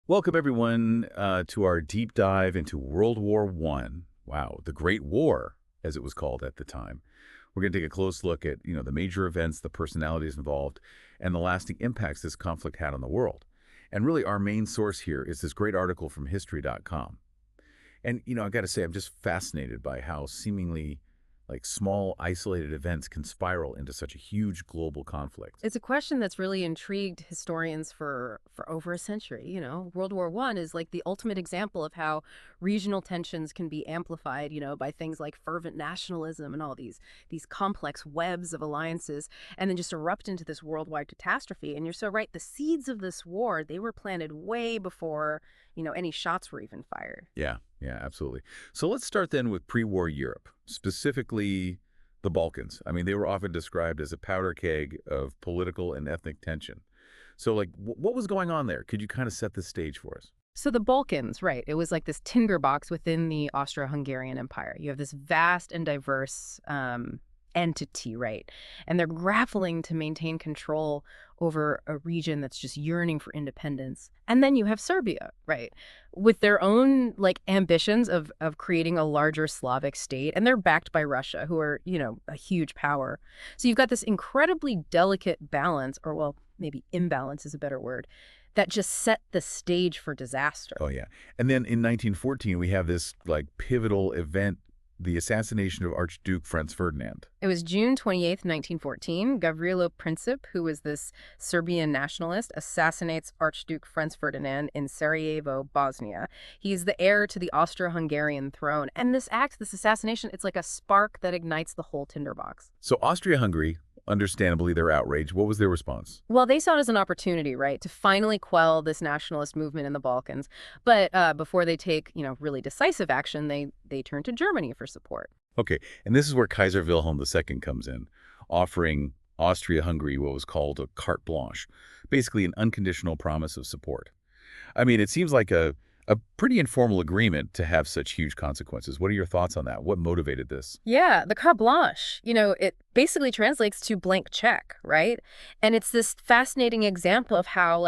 Welcome, everyone, to our deep dive into World War One. Wow, the Great War, as it was called at the time. We're going to take a close look at, the major events, the personalities involved, and the lasting impacts this conflict had on the world. And really, our main source here is this great article from history.com. And, I got to say, I'm just fascinated by how seemingly small, isolated events can spiral into such a huge global conflict. It's a question that's really intrigued historians for over a century. World War I is like the ultimate example of how regional tensions can be amplified, by things like fervent nationalism and all these complex webs of alliances, and then just erupt into this worldwide catastrophe. And you're so right, the seeds of this war, they were planted way before, any shots were even fired. Yeah, absolutely. So let's start then with pre-war Europe, specifically the Balkans. I mean, they were often described as a powder keg of political and ethnic tension. So, what was going on there? Could you kind of set the stage for us? So the Balkans, right, it was like this tinderbox within the Austro-Hungarian Empire. You have this vast and diverse entity, right? And they're grappling to maintain control over a region that's just yearning for independence. And then you have Serbia, right, with their own ambitions of creating a larger Slavic state. And they're backed by Russia, who are, a huge power. So you've got this incredibly delicate balance, or well, maybe imbalance is a better word, that just set the stage for disaster. Oh, yeah. And then in 1914, we have this pivotal event, the assassination of Archduke Franz Ferdinand. It was June 28th, 1914. Gavrilo Princip, who was this Serbian nationalist, assassinates Archduke Franz Ferdinand in Sarajevo, Bosnia. He's the heir to the Austro-Hungarian throne. And this assassination, it's like a spark that ignites the whole tinderbox. So Austria-Hungary, understandably, they're outraged. What was their response? Well, they saw it as an opportunity, right, to finally quell this nationalist movement in the Balkans. But before they take, really decisive action, they turn to Germany for support. Okay, and this is where Kaiser Wilhelm II comes in, offering Austria-Hungary what was called a carte blanche, basically an unconditional promise of support. I mean, it seems like a pretty informal agreement to have such huge consequences. What are your thoughts on that? What motivated this? Yeah, the carte blanche, it basically translates to blank check, right? And it's this fascinating example of how,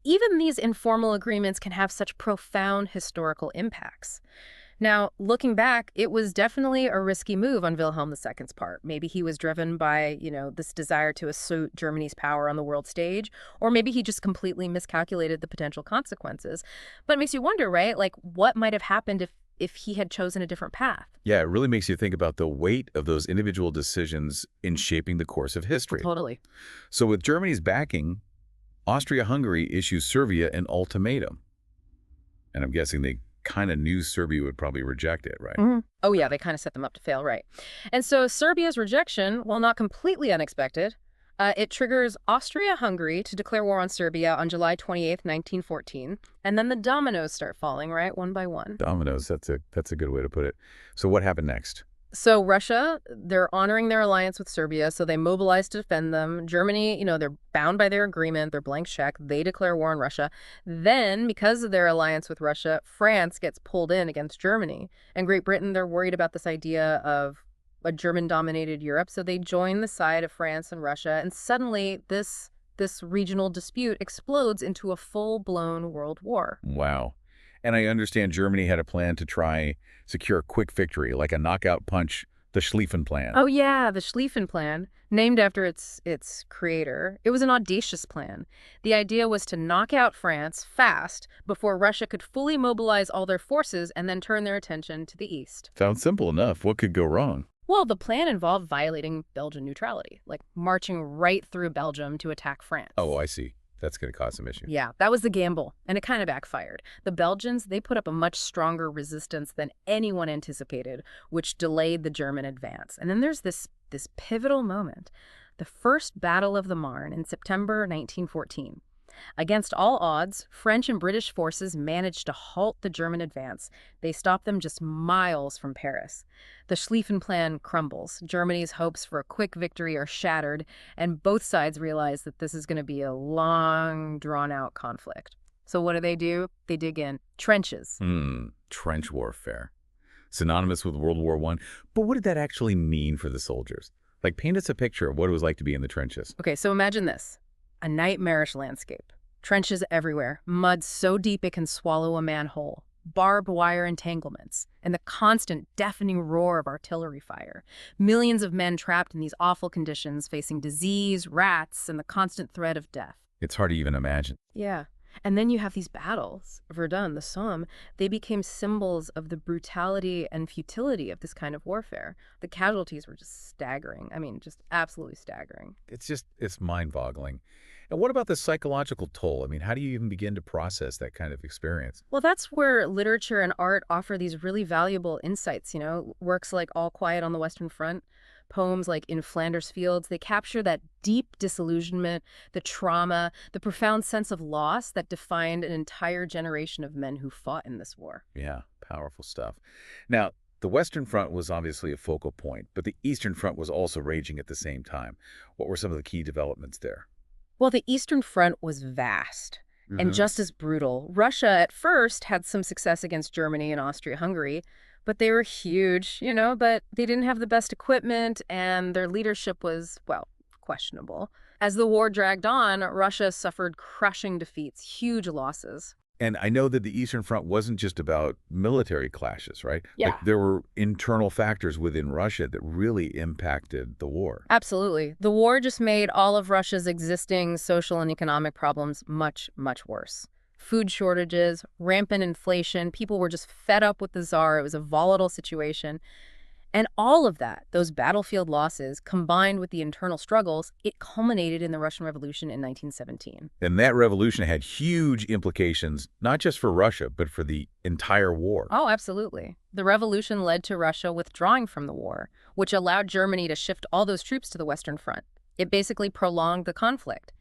even these informal agreements can have such profound historical impacts. Now, looking back, it was definitely a risky move on Wilhelm II's part. Maybe he was driven by, this desire to assert Germany's power on the world stage, or maybe he just completely miscalculated the potential consequences. But it makes you wonder, right? What might have happened if he had chosen a different path? Yeah, it really makes you think about the weight of those individual decisions in shaping the course of history. Totally. So with Germany's backing, Austria-Hungary issues Serbia an ultimatum. And I'm guessing they kind of knew Serbia would probably reject it, right? Mm-hmm. Oh, yeah, they kind of set them up to fail, right? And so Serbia's rejection, while not completely unexpected, it triggers Austria-Hungary to declare war on Serbia on July 28th, 1914. And then the dominoes start falling, right, one by one. Dominoes, that's a good way to put it. So what happened next? So Russia, they're honoring their alliance with Serbia, so they mobilize to defend them. Germany, they're bound by their agreement, their blank check. They declare war on Russia. Then, because of their alliance with Russia, France gets pulled in against Germany. And Great Britain, they're worried about this idea of a German-dominated Europe, so they join the side of France and Russia. And suddenly, this regional dispute explodes into a full-blown world war. Wow. And I understand Germany had a plan to try secure a quick victory, like a knockout punch, the Schlieffen Plan. Oh, yeah, the Schlieffen Plan, named after its creator. It was an audacious plan. The idea was to knock out France fast before Russia could fully mobilize all their forces and then turn their attention to the east. Sounds simple enough. What could go wrong? Well, the plan involved violating Belgian neutrality, marching right through Belgium to attack France. Oh, I see. That's going to cause some issues. Yeah, that was the gamble, and it kind of backfired. The Belgians, they put up a much stronger resistance than anyone anticipated, which delayed the German advance. And then there's this pivotal moment, the First Battle of the Marne in September 1914. Against all odds, French and British forces managed to halt the German advance. They stopped them just miles from Paris. The Schlieffen Plan crumbles. Germany's hopes for a quick victory are shattered, and both sides realize that this is going to be a long, drawn-out conflict. So what do? They dig in. Trenches. Trench warfare. Synonymous with World War I. But what did that actually mean for the soldiers? Paint us a picture of what it was like to be in the trenches. Okay, so imagine this. A nightmarish landscape. Trenches everywhere, mud so deep it can swallow a man whole, barbed wire entanglements, and the constant deafening roar of artillery fire. Millions of men trapped in these awful conditions, facing disease, rats, and the constant threat of death. It's hard to even imagine. Yeah. And then you have these battles. Verdun, the Somme, they became symbols of the brutality and futility of this kind of warfare. The casualties were just staggering. I mean, just absolutely staggering. It's mind-boggling. And what about the psychological toll? I mean, how do you even begin to process that kind of experience? Well, that's where literature and art offer these really valuable insights, works like All Quiet on the Western Front, poems like In Flanders Fields, they capture that deep disillusionment, the trauma, the profound sense of loss that defined an entire generation of men who fought in this war. Yeah, powerful stuff. Now, the Western Front was obviously a focal point, but the Eastern Front was also raging at the same time. What were some of the key developments there? Well, the Eastern Front was vast and just as brutal. Russia at first had some success against Germany and Austria-Hungary, but they were huge, but they didn't have the best equipment and their leadership was, well, questionable. As the war dragged on, Russia suffered crushing defeats, huge losses. And I know that the Eastern Front wasn't just about military clashes, right? Yeah. Like, there were internal factors within Russia that really impacted the war. Absolutely. The war just made all of Russia's existing social and economic problems much, much worse. Food shortages, rampant inflation, people were just fed up with the Tsar. It was a volatile situation. And all of that, those battlefield losses, combined with the internal struggles, it culminated in the Russian Revolution in 1917. And that revolution had huge implications, not just for Russia, but for the entire war. Oh, absolutely. The revolution led to Russia withdrawing from the war, which allowed Germany to shift all those troops to the Western Front. It basically prolonged the conflict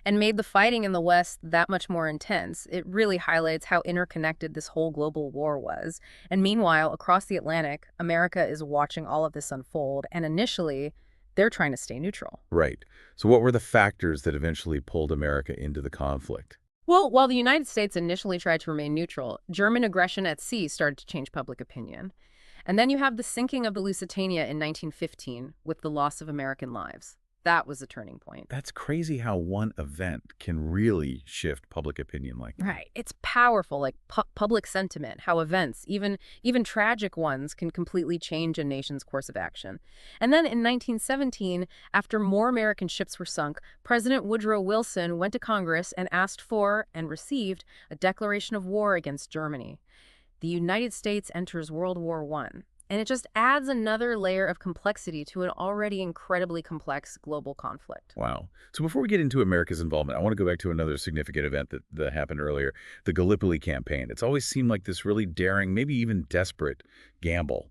and made the fighting in the West that much more intense. It really highlights how interconnected this whole global war was. And meanwhile, across the Atlantic, America is watching all of this unfold, and initially, they're trying to stay neutral. Right. So what were the factors that eventually pulled America into the conflict? Well, while the United States initially tried to remain neutral, German aggression at sea started to change public opinion. And then you have the sinking of the Lusitania in 1915 with the loss of American lives. That was a turning point. That's crazy how one event can really shift public opinion like that. Right. It's powerful, like public sentiment, how events, even tragic ones, can completely change a nation's course of action. And then in 1917, after more American ships were sunk, President Woodrow Wilson went to Congress and asked for and received a declaration of war against Germany. The United States enters World War I. And it just adds another layer of complexity to an already incredibly complex global conflict. Wow. So before we get into America's involvement, I want to go back to another significant event that happened earlier, the Gallipoli campaign. It's always seemed like this really daring, maybe even desperate gamble.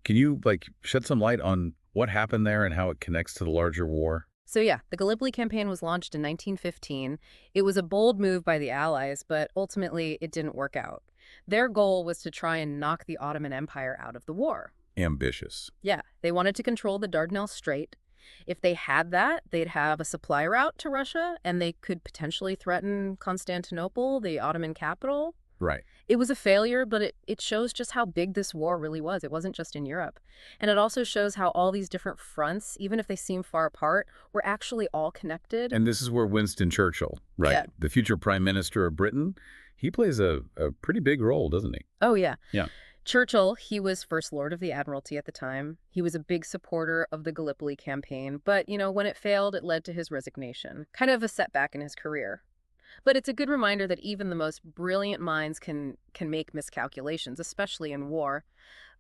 Can you, shed some light on what happened there and how it connects to the larger war? So yeah, the Gallipoli campaign was launched in 1915. It was a bold move by the Allies, but ultimately it didn't work out. Their goal was to try and knock the Ottoman Empire out of the war. Ambitious. Yeah, they wanted to control the Dardanelles Strait. If they had that, they'd have a supply route to Russia, and they could potentially threaten Constantinople, the Ottoman capital. Right. It was a failure, but it shows just how big this war really was. It wasn't just in Europe. And it also shows how all these different fronts, even if they seem far apart, were actually all connected. And this is where Winston Churchill, right, Yeah. the future prime minister of Britain, he plays a pretty big role, doesn't he? Oh, yeah. Yeah. Churchill, he was First Lord of the Admiralty at the time. He was a big supporter of the Gallipoli campaign. But, when it failed, it led to his resignation. Kind of a setback in his career. But it's a good reminder that even the most brilliant minds can make miscalculations, especially in war.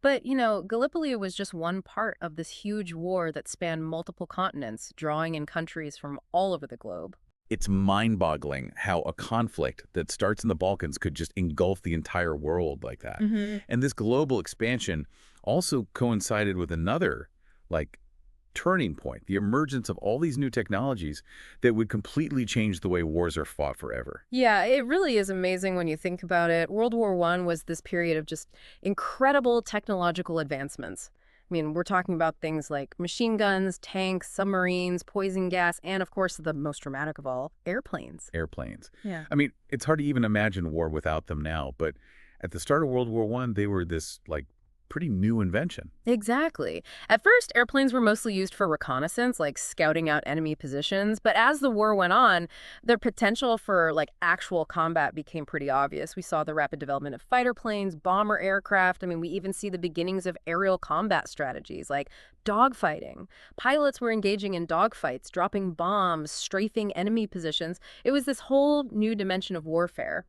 But, Gallipoli was just one part of this huge war that spanned multiple continents, drawing in countries from all over the globe. It's mind-boggling how a conflict that starts in the Balkans could just engulf the entire world like that. And this global expansion also coincided with another, turning point, the emergence of all these new technologies that would completely change the way wars are fought forever. Yeah, it really is amazing when you think about it. World War I was this period of just incredible technological advancements. I mean, we're talking about things like machine guns, tanks, submarines, poison gas, and of course, the most dramatic of all, airplanes. Airplanes. Yeah. I mean, it's hard to even imagine war without them now, but at the start of World War I, they were this, pretty new invention. Exactly. At first, airplanes were mostly used for reconnaissance, like scouting out enemy positions. But as the war went on, their potential for actual combat became pretty obvious. We saw the rapid development of fighter planes, bomber aircraft. I mean, we even see the beginnings of aerial combat strategies like dogfighting. Pilots were engaging in dogfights, dropping bombs, strafing enemy positions. It was this whole new dimension of warfare.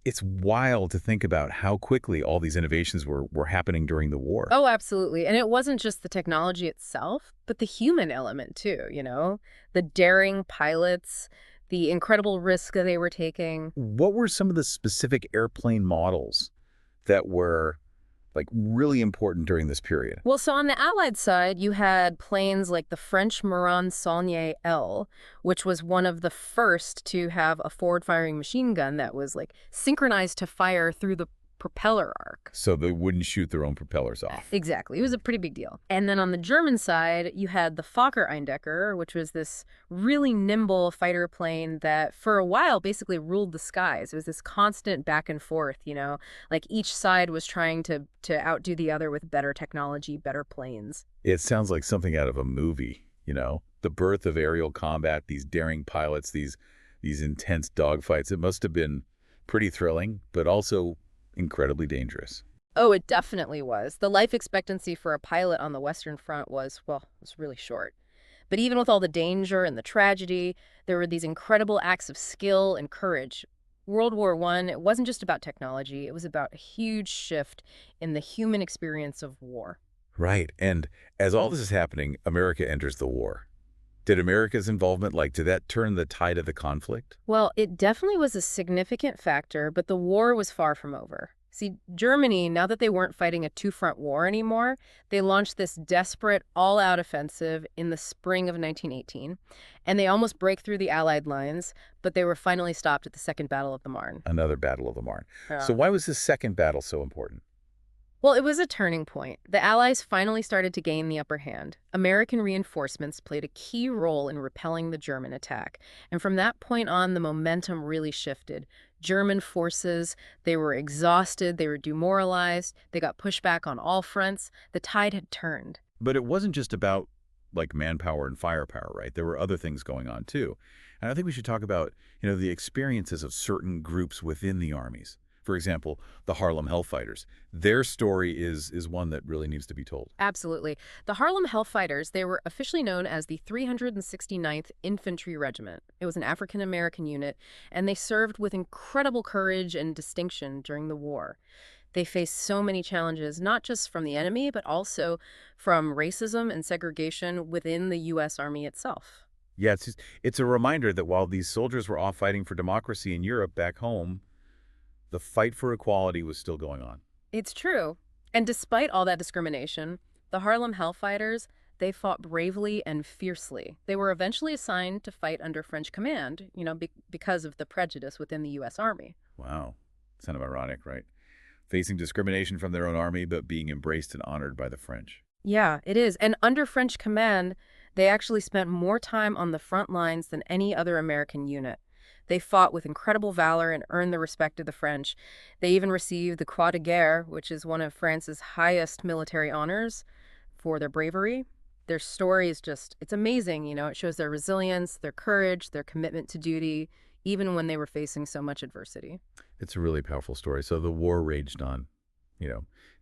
It's wild to think about how quickly all these innovations were happening during the war. Oh, absolutely. And it wasn't just the technology itself, but the human element too, The daring pilots, the incredible risk that they were taking. What were some of the specific airplane models that were really important during this period? Well, so on the Allied side, you had planes like the French Morane-Saulnier L, which was one of the first to have a forward-firing machine gun that was synchronized to fire through the propeller arc. So they wouldn't shoot their own propellers off. Exactly. It was a pretty big deal. And then on the German side, you had the Fokker-Eindecker, which was this really nimble fighter plane that for a while basically ruled the skies. It was this constant back and forth, each side was trying to outdo the other with better technology, better planes. It sounds like something out of a movie, The birth of aerial combat, these daring pilots, these intense dogfights. It must have been pretty thrilling, but also incredibly dangerous. Oh, it definitely was. The life expectancy for a pilot on the Western Front was really short. But even with all the danger and the tragedy, there were these incredible acts of skill and courage. World War I, it wasn't just about technology. It was about a huge shift in the human experience of war. Right. And as all this is happening, America enters the war. Did America's involvement, did that turn the tide of the conflict? Well, it definitely was a significant factor, but the war was far from over. See, Germany, now that they weren't fighting a two-front war anymore, they launched this desperate, all-out offensive in the spring of 1918, and they almost break through the Allied lines, but they were finally stopped at the Second Battle of the Marne. Another Battle of the Marne. Yeah. So why was this second battle so important? Well, it was a turning point. The Allies finally started to gain the upper hand. American reinforcements played a key role in repelling the German attack. And from that point on, the momentum really shifted. German forces, they were exhausted, they were demoralized, they got pushed back on all fronts. The tide had turned. But it wasn't just about manpower and firepower, right? There were other things going on too. And I think we should talk about, the experiences of certain groups within the armies. For example, the Harlem Hellfighters. Their story is one that really needs to be told. Absolutely. The Harlem Hellfighters, they were officially known as the 369th Infantry Regiment. It was an African-American unit, and they served with incredible courage and distinction during the war. They faced so many challenges, not just from the enemy, but also from racism and segregation within the U.S. Army itself. Yeah, it's a reminder that while these soldiers were off fighting for democracy in Europe back home, the fight for equality was still going on. It's true. And despite all that discrimination, the Harlem Hellfighters, they fought bravely and fiercely. They were eventually assigned to fight under French command, because of the prejudice within the U.S. Army. Wow. It's kind of ironic, right? Facing discrimination from their own army, but being embraced and honored by the French. Yeah, it is. And under French command, they actually spent more time on the front lines than any other American unit. They fought with incredible valor and earned the respect of the French. They even received the Croix de Guerre, which is one of France's highest military honors, for their bravery. Their story is it's amazing. It shows their resilience, their courage, their commitment to duty, even when they were facing so much adversity. It's a really powerful story. So the war raged on.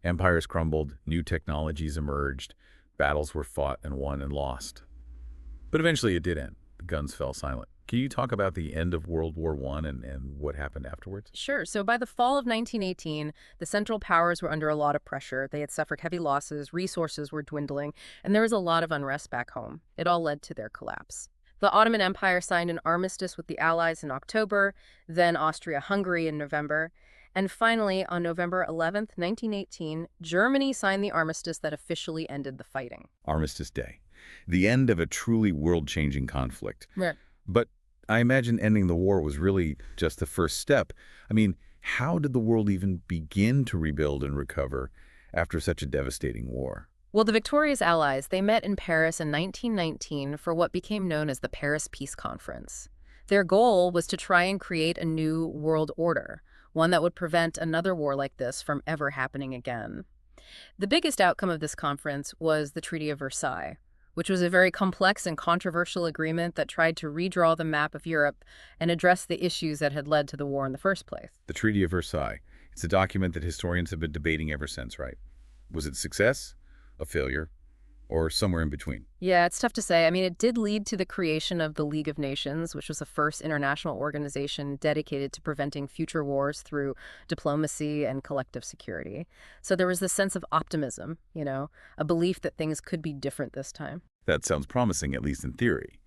Empires crumbled, new technologies emerged, battles were fought and won and lost. But eventually it did end. The guns fell silent. Can you talk about the end of World War I and what happened afterwards? Sure. So by the fall of 1918, the Central Powers were under a lot of pressure. They had suffered heavy losses, resources were dwindling, and there was a lot of unrest back home. It all led to their collapse. The Ottoman Empire signed an armistice with the Allies in October, then Austria-Hungary in November, and finally, on November 11th, 1918, Germany signed the armistice that officially ended the fighting. Armistice Day. The end of a truly world-changing conflict. Right. But I imagine ending the war was really just the first step. I mean, how did the world even begin to rebuild and recover after such a devastating war? Well, the victorious Allies, they met in Paris in 1919 for what became known as the Paris Peace Conference. Their goal was to try and create a new world order, one that would prevent another war like this from ever happening again. The biggest outcome of this conference was the Treaty of Versailles, which was a very complex and controversial agreement that tried to redraw the map of Europe and address the issues that had led to the war in the first place. The Treaty of Versailles. It's a document that historians have been debating ever since, right? Was it a success, a failure, or somewhere in between? Yeah, it's tough to say. I mean, it did lead to the creation of the League of Nations, which was the first international organization dedicated to preventing future wars through diplomacy and collective security. So there was this sense of optimism, a belief that things could be different this time. That sounds promising, at least in theory.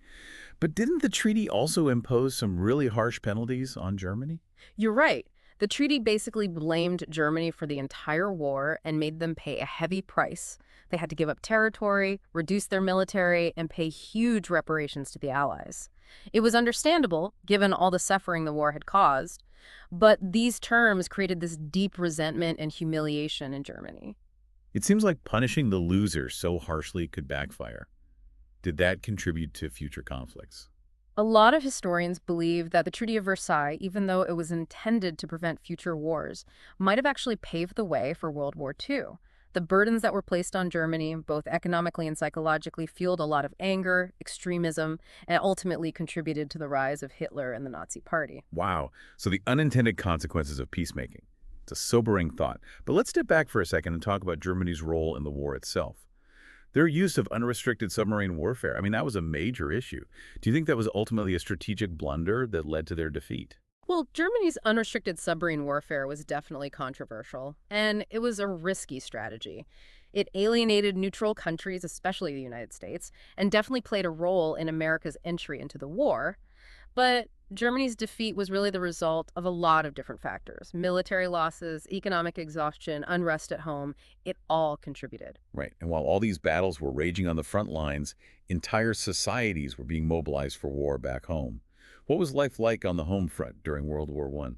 But didn't the treaty also impose some really harsh penalties on Germany? You're right. The treaty basically blamed Germany for the entire war and made them pay a heavy price. They had to give up territory, reduce their military, and pay huge reparations to the Allies. It was understandable, given all the suffering the war had caused, but these terms created this deep resentment and humiliation in Germany. It seems like punishing the loser so harshly could backfire. Did that contribute to future conflicts? A lot of historians believe that the Treaty of Versailles, even though it was intended to prevent future wars, might have actually paved the way for World War II. The burdens that were placed on Germany, both economically and psychologically, fueled a lot of anger, extremism, and ultimately contributed to the rise of Hitler and the Nazi Party. Wow. So the unintended consequences of peacemaking. It's a sobering thought. But let's step back for a second and talk about Germany's role in the war itself. Their use of unrestricted submarine warfare, I mean, that was a major issue. Do you think that was ultimately a strategic blunder that led to their defeat? Well, Germany's unrestricted submarine warfare was definitely controversial, and it was a risky strategy. It alienated neutral countries, especially the United States, and definitely played a role in America's entry into the war. But Germany's defeat was really the result of a lot of different factors. Military losses, economic exhaustion, unrest at home, it all contributed. Right. And while all these battles were raging on the front lines, entire societies were being mobilized for war back home. What was life like on the home front during World War I?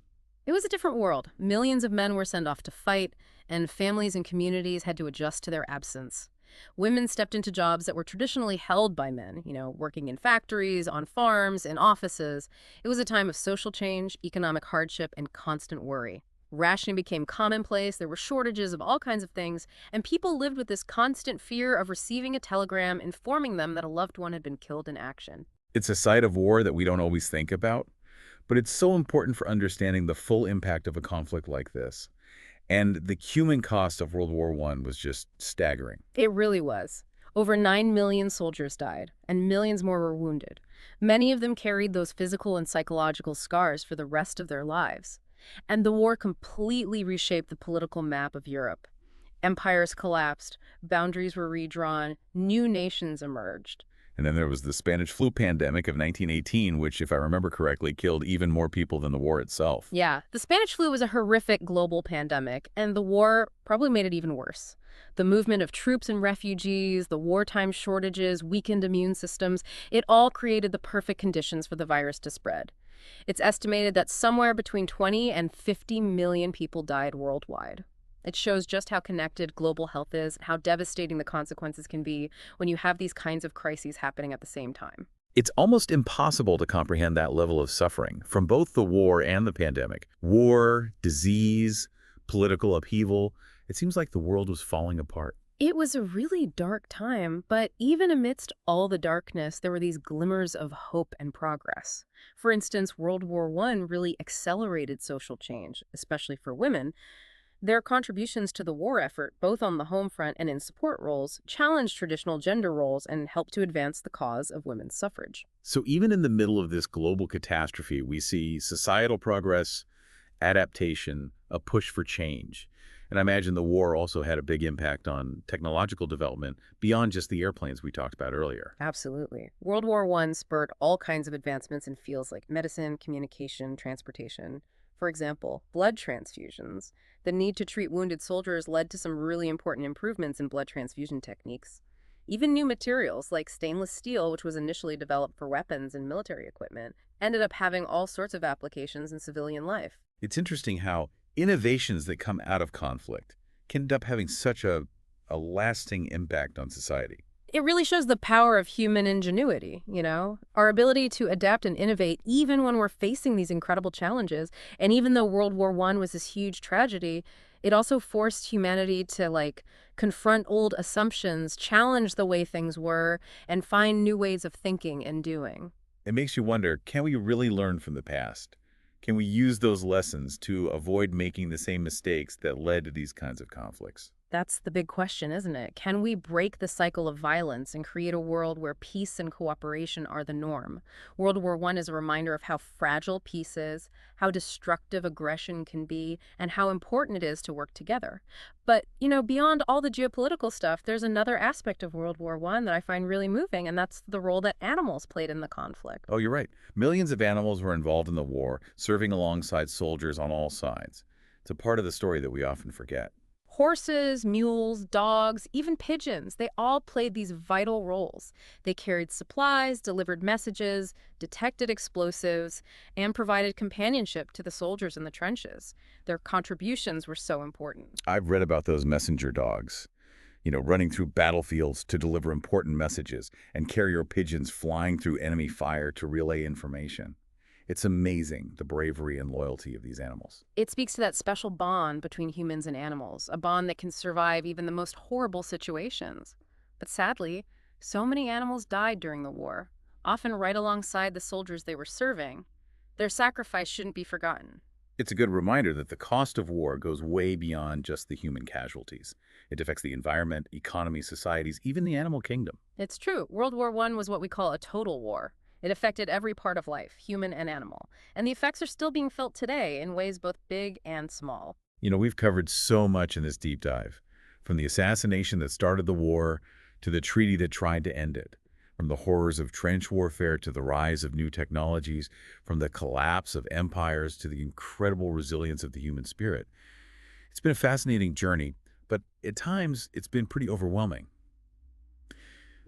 It was a different world. Millions of men were sent off to fight, and families and communities had to adjust to their absence. Women stepped into jobs that were traditionally held by men, working in factories, on farms, in offices. It was a time of social change, economic hardship, and constant worry. Rationing became commonplace, there were shortages of all kinds of things, and people lived with this constant fear of receiving a telegram informing them that a loved one had been killed in action. It's a side of war that we don't always think about, but it's so important for understanding the full impact of a conflict like this. And the human cost of World War I was just staggering. It really was. Over 9 million soldiers died, and millions more were wounded. Many of them carried those physical and psychological scars for the rest of their lives. And the war completely reshaped the political map of Europe. Empires collapsed, boundaries were redrawn, new nations emerged. And then there was the Spanish flu pandemic of 1918, which, if I remember correctly, killed even more people than the war itself. Yeah, the Spanish flu was a horrific global pandemic, and the war probably made it even worse. The movement of troops and refugees, the wartime shortages, weakened immune systems, it all created the perfect conditions for the virus to spread. It's estimated that somewhere between 20 and 50 million people died worldwide. It shows just how connected global health is, how devastating the consequences can be when you have these kinds of crises happening at the same time. It's almost impossible to comprehend that level of suffering from both the war and the pandemic. War, disease, political upheaval. It seems like the world was falling apart. It was a really dark time, but even amidst all the darkness, there were these glimmers of hope and progress. For instance, World War I really accelerated social change, especially for women. Their contributions to the war effort, both on the home front and in support roles, challenged traditional gender roles and helped to advance the cause of women's suffrage. So even in the middle of this global catastrophe, we see societal progress, adaptation, a push for change. And I imagine the war also had a big impact on technological development beyond just the airplanes we talked about earlier. Absolutely. World War I spurred all kinds of advancements in fields like medicine, communication, transportation. For example, blood transfusions. The need to treat wounded soldiers led to some really important improvements in blood transfusion techniques. Even new materials like stainless steel, which was initially developed for weapons and military equipment, ended up having all sorts of applications in civilian life. It's interesting how innovations that come out of conflict can end up having such a lasting impact on society. It really shows the power of human ingenuity, our ability to adapt and innovate even when we're facing these incredible challenges. And even though World War I was this huge tragedy, It also forced humanity to, like, confront old assumptions, challenge the way things were, and find new ways of thinking and doing. It makes you wonder, can we really learn from the past? Can we use those lessons to avoid making the same mistakes that led to these kinds of conflicts? That's the big question, isn't it? Can we break the cycle of violence and create a world where peace and cooperation are the norm? World War I is a reminder of how fragile peace is, how destructive aggression can be, and how important it is to work together. But, beyond all the geopolitical stuff, there's another aspect of World War I that I find really moving, and that's the role that animals played in the conflict. Oh, you're right. Millions of animals were involved in the war, serving alongside soldiers on all sides. It's a part of the story that we often forget. Horses, mules, dogs, even pigeons, they all played these vital roles. They carried supplies, delivered messages, detected explosives, and provided companionship to the soldiers in the trenches. Their contributions were so important. I've read about those messenger dogs, running through battlefields to deliver important messages, and carrier pigeons flying through enemy fire to relay information. It's amazing, the bravery and loyalty of these animals. It speaks to that special bond between humans and animals, a bond that can survive even the most horrible situations. But sadly, so many animals died during the war, often right alongside the soldiers they were serving. Their sacrifice shouldn't be forgotten. It's a good reminder that the cost of war goes way beyond just the human casualties. It affects the environment, economy, societies, even the animal kingdom. It's true. World War I was what we call a total war. It affected every part of life, human and animal. And the effects are still being felt today in ways both big and small. We've covered so much in this deep dive, from the assassination that started the war to the treaty that tried to end it, from the horrors of trench warfare to the rise of new technologies, from the collapse of empires to the incredible resilience of the human spirit. It's been a fascinating journey, but at times it's been pretty overwhelming.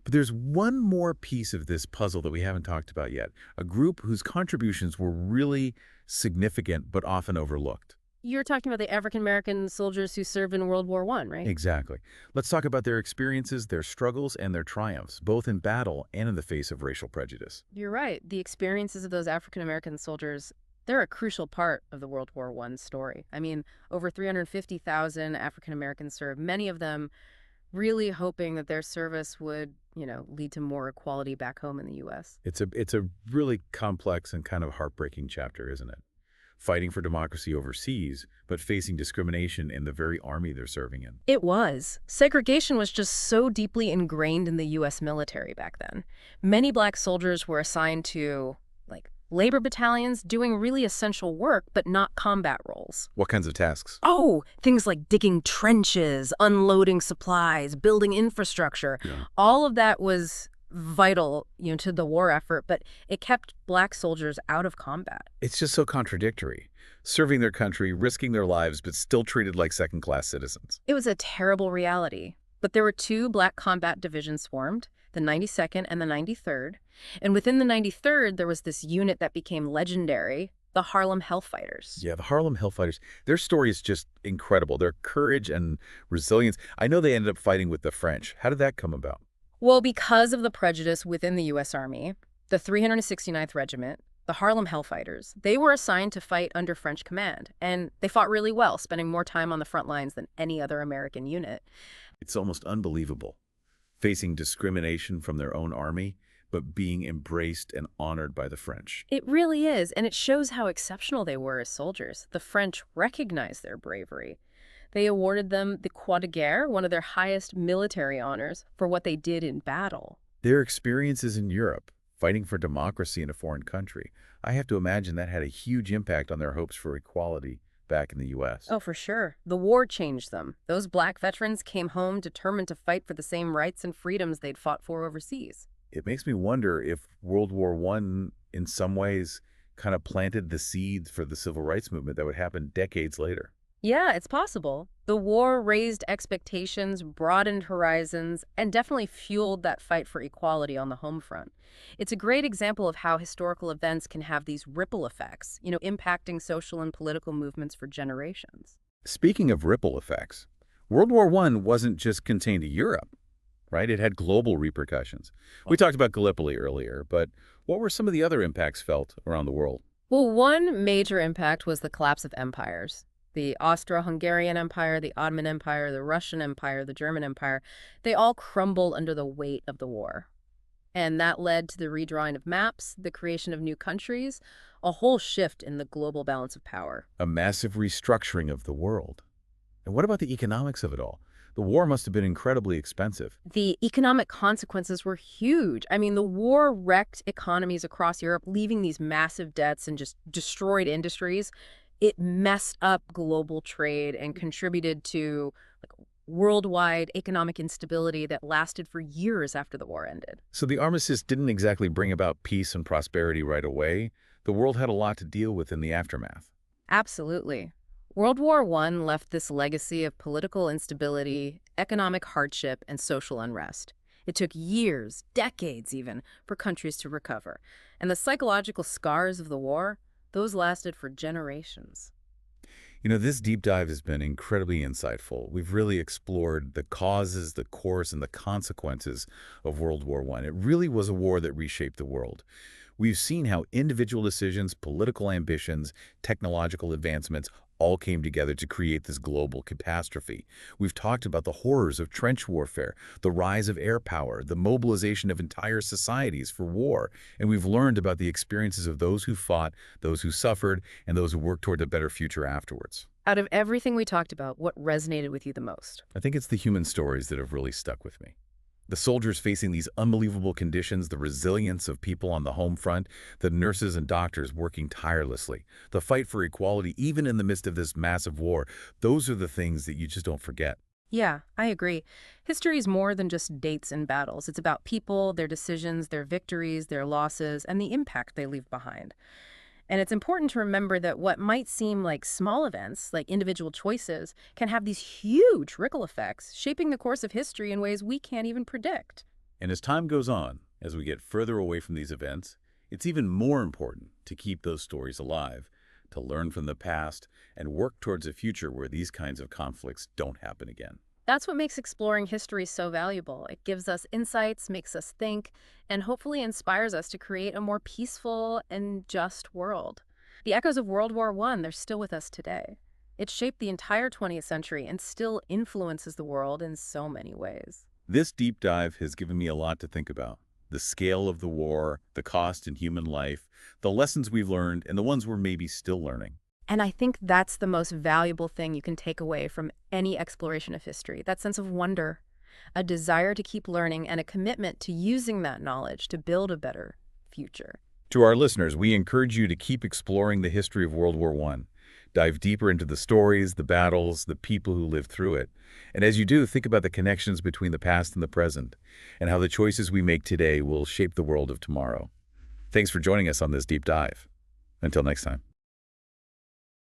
But there's one more piece of this puzzle that we haven't talked about yet, a group whose contributions were really significant but often overlooked. You're talking about the African American soldiers who served in World War I, right? Exactly. Let's talk about their experiences, their struggles, and their triumphs, both in battle and in the face of racial prejudice. You're right. The experiences of those African American soldiers, they're a crucial part of the World War I story. I mean, over 350,000 African Americans served, many of them really hoping that their service would, lead to more equality back home in the U.S. It's a really complex and kind of heartbreaking chapter, isn't it? Fighting for democracy overseas, but facing discrimination in the very army they're serving in. It was. Segregation was just so deeply ingrained in the U.S. military back then. Many black soldiers were assigned to, labor battalions doing really essential work, but not combat roles. What kinds of tasks? Oh, things like digging trenches, unloading supplies, building infrastructure. Yeah. All of that was vital, to the war effort, but it kept black soldiers out of combat. It's just so contradictory. Serving their country, risking their lives, but still treated like second-class citizens. It was a terrible reality. But there were two black combat divisions formed, the 92nd and the 93rd. And within the 93rd, there was this unit that became legendary, the Harlem Hellfighters. Yeah, the Harlem Hellfighters, their story is just incredible. Their courage and resilience. I know they ended up fighting with the French. How did that come about? Well, because of the prejudice within the U.S. Army, the 369th Regiment, the Harlem Hellfighters, they were assigned to fight under French command. And they fought really well, spending more time on the front lines than any other American unit. It's almost unbelievable. Facing discrimination from their own army, but being embraced and honored by the French. It really is, and it shows how exceptional they were as soldiers. The French recognized their bravery. They awarded them the Croix de Guerre, one of their highest military honors, for what they did in battle. Their experiences in Europe, fighting for democracy in a foreign country, I have to imagine that had a huge impact on their hopes for equality back in the U.S. Oh, for sure. The war changed them. Those black veterans came home determined to fight for the same rights and freedoms they'd fought for overseas. It makes me wonder if World War I, in some ways, kind of planted the seeds for the civil rights movement that would happen decades later. Yeah, it's possible. The war raised expectations, broadened horizons, and definitely fueled that fight for equality on the home front. It's a great example of how historical events can have these ripple effects, impacting social and political movements for generations. Speaking of ripple effects, World War I wasn't just contained to Europe, right? It had global repercussions. We talked about Gallipoli earlier, but what were some of the other impacts felt around the world? Well, one major impact was the collapse of empires. The Austro-Hungarian Empire, the Ottoman Empire, the Russian Empire, the German Empire, they all crumbled under the weight of the war. And that led to the redrawing of maps, the creation of new countries, a whole shift in the global balance of power. A massive restructuring of the world. And what about the economics of it all? The war must have been incredibly expensive. The economic consequences were huge. I mean, the war wrecked economies across Europe, leaving these massive debts and just destroyed industries. It messed up global trade and contributed to worldwide economic instability that lasted for years after the war ended. So the armistice didn't exactly bring about peace and prosperity right away. The world had a lot to deal with in the aftermath. Absolutely. World War I left this legacy of political instability, economic hardship, and social unrest. It took years, decades even, for countries to recover. And the psychological scars of the war, those lasted for generations. You know, this deep dive has been incredibly insightful. We've really explored the causes, the course, and the consequences of World War I. It really was a war that reshaped the world. We've seen how individual decisions, political ambitions, technological advancements all came together to create this global catastrophe. We've talked about the horrors of trench warfare, the rise of air power, the mobilization of entire societies for war, and we've learned about the experiences of those who fought, those who suffered, and those who worked toward a better future afterwards. Out of everything we talked about, what resonated with you the most? I think it's the human stories that have really stuck with me. The soldiers facing these unbelievable conditions, the resilience of people on the home front, the nurses and doctors working tirelessly, the fight for equality even in the midst of this massive war, those are the things that you just don't forget. Yeah, I agree. History is more than just dates and battles. It's about people, their decisions, their victories, their losses, and the impact they leave behind. And it's important to remember that what might seem like small events, like individual choices, can have these huge ripple effects, shaping the course of history in ways we can't even predict. And as time goes on, as we get further away from these events, it's even more important to keep those stories alive, to learn from the past, and work towards a future where these kinds of conflicts don't happen again. That's what makes exploring history so valuable. It gives us insights, makes us think, and hopefully inspires us to create a more peaceful and just world. The echoes of World War I, they're still with us today. It shaped the entire 20th century and still influences the world in so many ways. This deep dive has given me a lot to think about. The scale of the war, the cost in human life, the lessons we've learned, and the ones we're maybe still learning. And I think that's the most valuable thing you can take away from any exploration of history, that sense of wonder, a desire to keep learning, and a commitment to using that knowledge to build a better future. To our listeners, we encourage you to keep exploring the history of World War I. Dive deeper into the stories, the battles, the people who lived through it. And as you do, think about the connections between the past and the present, and how the choices we make today will shape the world of tomorrow. Thanks for joining us on this deep dive. Until next time.